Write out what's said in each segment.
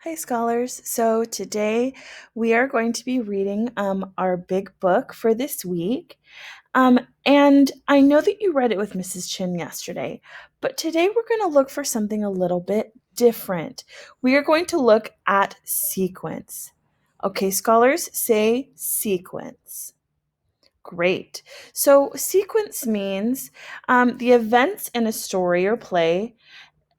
Hi, scholars. So today we are going to be reading our big book for this week. And I know that you read it with Mrs. Chin yesterday, but today we're going to look for something a little bit different. We are going to look at sequence. Okay, scholars, say sequence. Great. So sequence means the events in a story or play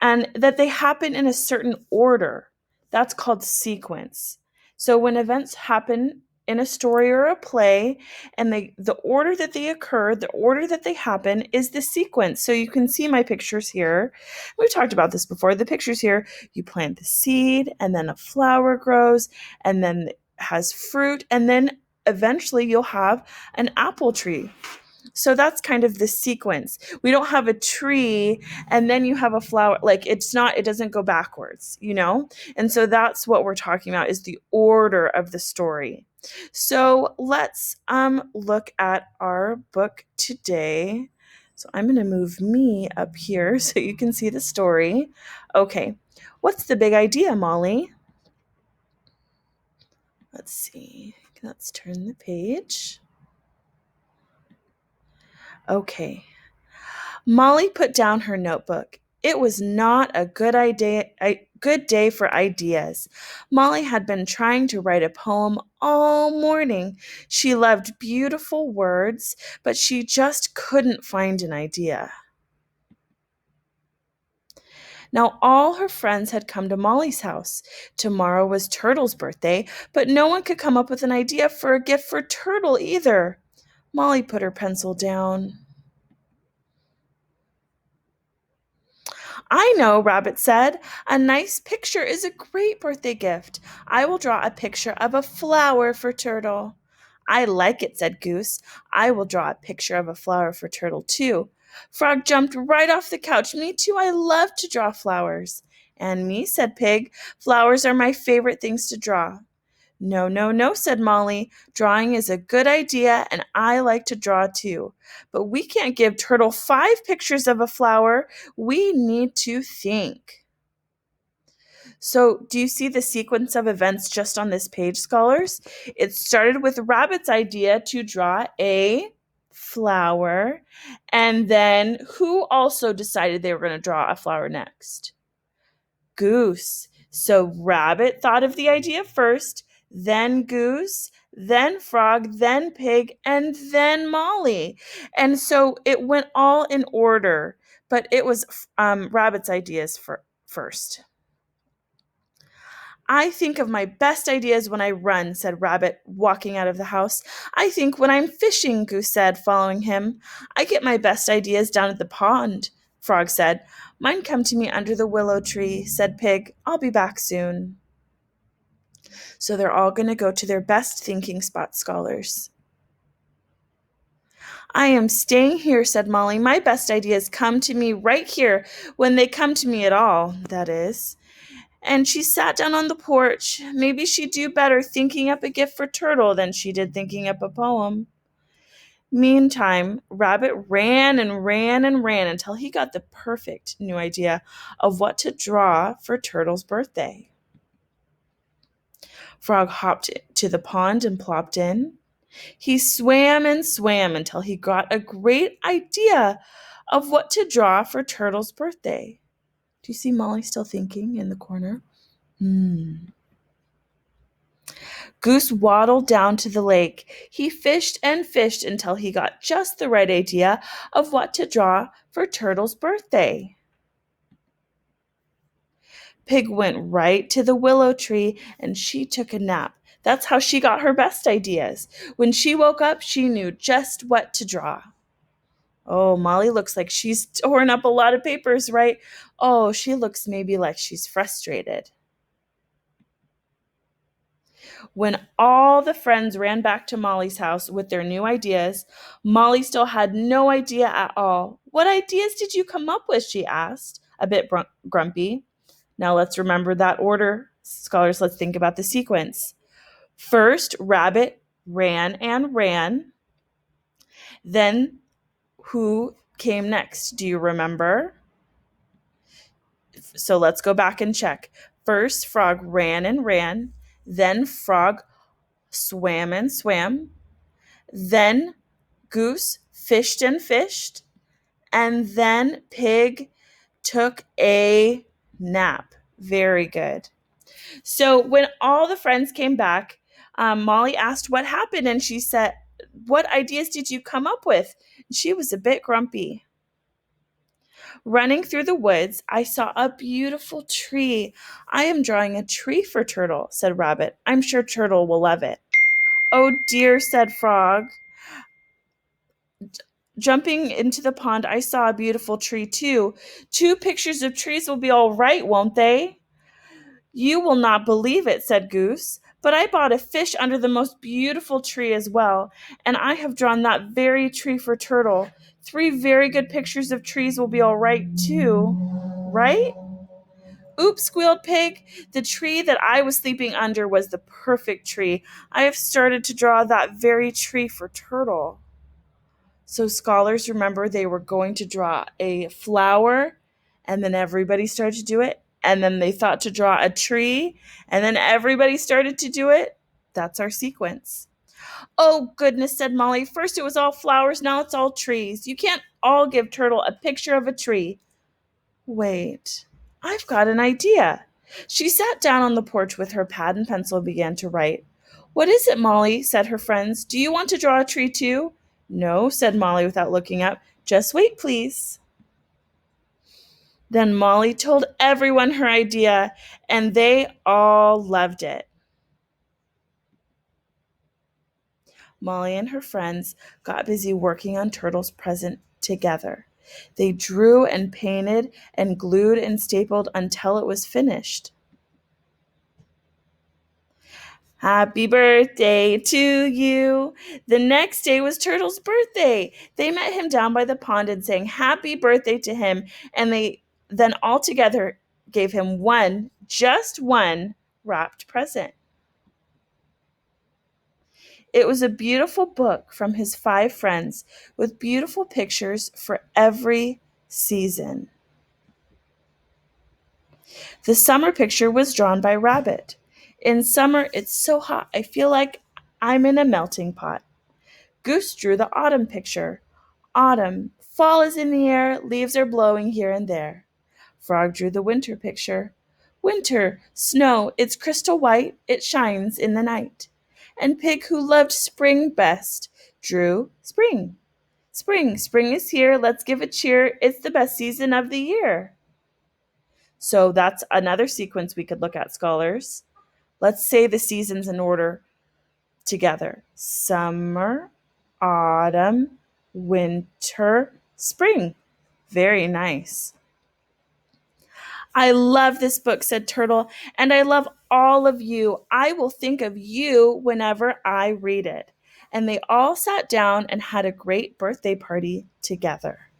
and that they happen in a certain order. That's called sequence. So when events happen in a story or a play and the order that they occur, the order that they happen is the sequence. So you can see my pictures here. We've talked about this before. The pictures here, you plant the seed and then a flower grows and then has fruit and then eventually you'll have an apple tree. So that's kind of the sequence. We don't have a tree and then you have a flower. Like it doesn't go backwards. And so that's what we're talking about is the order of the story. So let's look at our book today. So I'm going to move me up here so you can see the story. Okay. What's the big idea, Molly? Let's see. Let's turn the page. Okay. Molly put down her notebook. It was not a good day for ideas. Molly had been trying to write a poem all morning. She loved beautiful words, but she just couldn't find an idea. Now, all her friends had come to Molly's house. Tomorrow was Turtle's birthday, but no one could come up with an idea for a gift for Turtle either. Molly put her pencil down. I know, Rabbit said. A nice picture is a great birthday gift. I will draw a picture of a flower for Turtle. I like it, said Goose. I will draw a picture of a flower for Turtle, too. Frog jumped right off the couch. Me too, I love to draw flowers. And me, said Pig. Flowers are my favorite things to draw. No, no, no, said Molly. Drawing is a good idea, and I like to draw too. But we can't give Turtle 5 pictures of a flower. We need to think. So, do you see the sequence of events just on this page, scholars? It started with Rabbit's idea to draw a flower, and then who also decided they were going to draw a flower next? Goose. So Rabbit thought of the idea first, then Goose, then Frog, then Pig, and then Molly. And so it went all in order, but it was Rabbit's ideas first. I think of my best ideas when I run, said Rabbit, walking out of the house. I think when I'm fishing, Goose said, following him. I get my best ideas down at the pond, Frog said. Mine come to me under the willow tree, said Pig. I'll be back soon. So they're all going to go to their best thinking spot, scholars. I am staying here, said Molly. My best ideas come to me right here, when they come to me at all, that is. And she sat down on the porch. Maybe she'd do better thinking up a gift for Turtle than she did thinking up a poem. Meantime, Rabbit ran and ran and ran until he got the perfect new idea of what to draw for Turtle's birthday. Frog hopped to the pond and plopped in. He swam and swam until he got a great idea of what to draw for Turtle's birthday. Do you see Molly still thinking in the corner? Goose waddled down to the lake. He fished and fished until he got just the right idea of what to draw for Turtle's birthday. Pig went right to the willow tree and she took a nap. That's how she got her best ideas. When she woke up, she knew just what to draw. Oh, Molly looks like she's torn up a lot of papers, right? Oh, she looks maybe like she's frustrated. When all the friends ran back to Molly's house with their new ideas, Molly still had no idea at all. What ideas did you come up with? She asked, a bit grumpy. Now let's remember that order. Scholars, let's think about the sequence. First, Rabbit ran and ran. Then, who came next? Do you remember? So let's go back and check. First, Frog ran and ran. Then, Frog swam and swam. Then, Goose fished and fished. And then, Pig took a nap. Very good. So when all the friends came back, Molly asked what happened, and she said, "What ideas did you come up with?" She was a bit grumpy. Running through the woods, I saw a beautiful tree. "I am drawing a tree for Turtle," said Rabbit. "I'm sure Turtle will love it." "Oh dear," said Frog. Jumping into the pond, I saw a beautiful tree too. Two pictures of trees will be all right, won't they? "You will not believe it," said Goose, "but I bought a fish under the most beautiful tree as well, and I have drawn that very tree for Turtle. Three very good pictures of trees will be all right, too. Right?" "Oops," squealed Pig. "The tree that I was sleeping under was the perfect tree. I have started to draw that very tree for Turtle." So scholars remember they were going to draw a flower, and then everybody started to do it. And then they thought to draw a tree, and then everybody started to do it. That's our sequence. "Oh, goodness," said Molly. "First it was all flowers, now it's all trees. You can't all give Turtle a picture of a tree." "Wait, I've got an idea." She sat down on the porch with her pad and pencil and began to write. "What is it, Molly?" said her friends. "Do you want to draw a tree too?" "No," said Molly without looking up. "Just wait, please." Then Molly told everyone her idea, and they all loved it. Molly and her friends got busy working on Turtle's present together. They drew and painted and glued and stapled until it was finished. "Happy birthday to you." The next day was Turtle's birthday. They met him down by the pond and sang happy birthday to him, and they then all together gave him one, just one, wrapped present. It was a beautiful book from his 5 friends with beautiful pictures for every season. The summer picture was drawn by Rabbit. "In summer, it's so hot, I feel like I'm in a melting pot." Goose drew the autumn picture. "Autumn, fall is in the air, leaves are blowing here and there." Frog drew the winter picture. "Winter, snow, it's crystal white, it shines in the night." And Pig, who loved spring best, drew spring. "Spring, spring is here, let's give a cheer, it's the best season of the year." So that's another sequence we could look at, scholars. Let's say the seasons in order together. Summer, autumn, winter, spring. Very nice. "I love this book," said Turtle, "and I love all of you. I will think of you whenever I read it." And they all sat down and had a great birthday party together.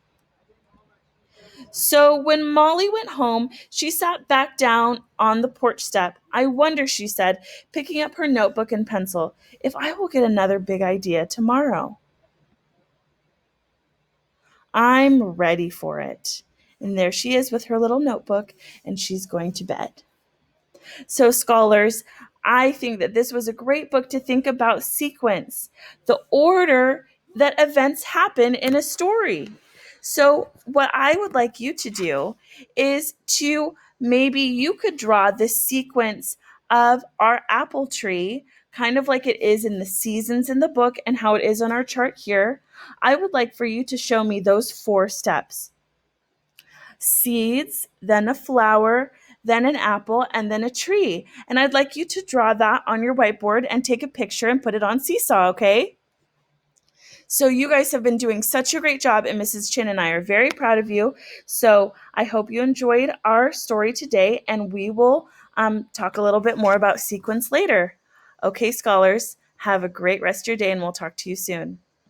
So when Molly went home, she sat back down on the porch step. "I wonder," she said, picking up her notebook and pencil, "if I will get another big idea tomorrow." I'm ready for it. And there she is with her little notebook, and she's going to bed. So, scholars, I think that this was a great book to think about sequence, the order that events happen in a story. So, what I would like you to do is to maybe you could draw the sequence of our apple tree, kind of like it is in the seasons in the book and how it is on our chart here. I would like for you to show me those 4 steps: seeds, then a flower, then an apple, and then a tree. And I'd like you to draw that on your whiteboard and take a picture and put it on Seesaw, okay? So you guys have been doing such a great job, and Mrs. Chin and I are very proud of you. So I hope you enjoyed our story today, and we will talk a little bit more about sequence later. Okay, scholars, have a great rest of your day, and we'll talk to you soon.